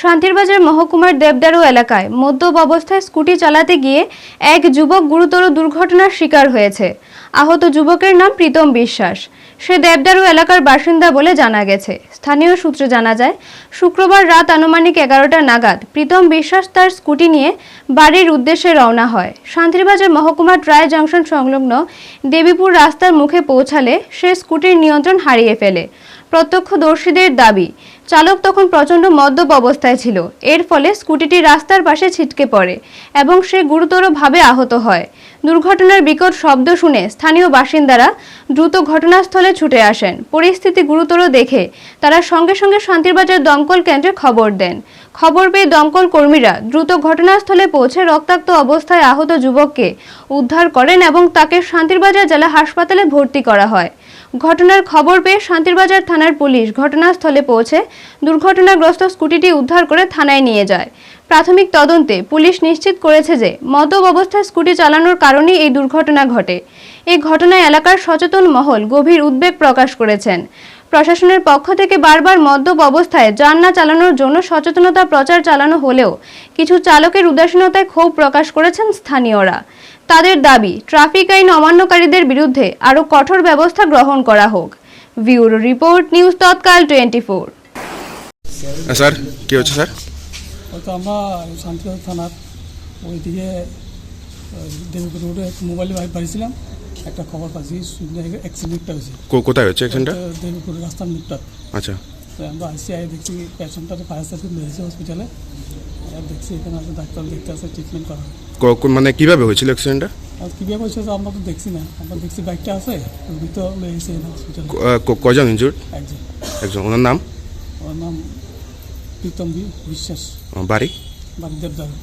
শান্তিরবাজার মহকুমার দেবদারু এলাকায় মদ্যপ অবস্থায় স্কুটি চালাতে গিয়ে এক যুবক গুরুতর দুর্ঘটনার শিকার হয়েছে। আহত যুবকের নাম প্রীতম বিশ্বাস। সে দেবদারু এলাকার বাসিন্দা বলে জানা গেছে। স্থানীয় সূত্রে জানা যায়, শুক্রবার রাত আনুমানিক 11টা নাগাদ প্রীতম বিশ্বাস তার স্কুটি নিয়ে বাড়ির উদ্দেশ্যে রওনা হয়। শান্তিরবাজার মহকুমার ট্রাই জংশন সংলগ্ন দেবীপুর রাস্তার মুখে পৌঁছালে সে স্কুটির নিয়ন্ত্রণ হারিয়ে ফেলে। প্রত্যক্ষদর্শীদের দাবি, চালক তখন প্রচণ্ড মদ্যপ অবস্থায় ছিল। এর ফলে স্কুটিটি রাস্তার পাশে ছিটকে পড়ে এবং সে গুরুতরভাবে আহত হয়। দুর্ঘটনার বিকট শব্দ শুনে স্থানীয় বাসিন্দারা দ্রুত ঘটনাস্থলে ছুটে আসেন। পরিস্থিতি গুরুতর দেখে তারা সঙ্গে সঙ্গে শান্তিরবাজার দমকল কেন্দ্রে খবর দেন। খবর পেয়ে দমকল কর্মীরা দ্রুত ঘটনাস্থলে পৌঁছে রক্তাক্ত অবস্থায় আহত যুবককে উদ্ধার করেন এবং তাকে শান্তিরবাজার জেলা হাসপাতালে ভর্তি করা হয়। ঘটনার খবর পেয়ে শান্তিরবাজার থানার পুলিশ ঘটনাস্থলে পৌঁছে দুর্ঘটনাগ্রস্ত স্কুটিটি উদ্ধার করে থানায় নিয়ে যায়। প্রাথমিক তদন্তে পুলিশ নিশ্চিত করেছে যে মদ্যপ অবস্থায় স্কুটি চালানোর কারণেই এই দুর্ঘটনা ঘটে। এই ঘটনায় এলাকার সচেতন মহল গভীর উদ্বেগ প্রকাশ করেছেন। প্রশাসনের পক্ষ থেকে বারবার মদ্যপ অবস্থায় যান না চালানোর জন্য সচেতনতা প্রচার চালানো হলেও কিছু চালকের উদাসীনতায় ক্ষোভ প্রকাশ করেছেন স্থানীয়রা। তাদের দাবি, ট্রাফিক আইন অমান্যকারীদের বিরুদ্ধে আরও কঠোর ব্যবস্থা গ্রহণ করা হোক। ব্যুরো রিপোর্ট, নিউজ তৎকাল 24। স্যার কি হচ্ছে স্যার? হয়তো আমরা শান্তিবাজার থানার ওইদিকে দেবীপুর রোডে মোবাইলে বাড়িছিলাম, একটা খবর পাচ্ছি অ্যাক্সিডেন্টটা হয়েছে। কোথায় হচ্ছে অ্যাক্সিডেন্টটা? দেবীপুর রাস্তার মুখটা। আচ্ছা, আমরা আইসিআই দেখছি পেশেন্টটাকে ফায়ার সার্ভিস নিয়েছে হসপিটালে। দেখছি এখানে আছে ডাক্তার দেখতে আছে, ট্রিটমেন্ট করা। মানে কিভাবে হয়েছিল অ্যাক্সিডেন্টটা? আর কীভাবে হয়েছে তো আমরা তো দেখছি না, আমরা দেখছি বাইকটা আছে ভিতরে লেগেছে হসপিটালে। কয়জন ইনজুর্ড? একজন। একজন। ওনার নাম? ওর নাম প্রীতম বিশ্বাস। বাড়ি? বাড়ি দেবদারু।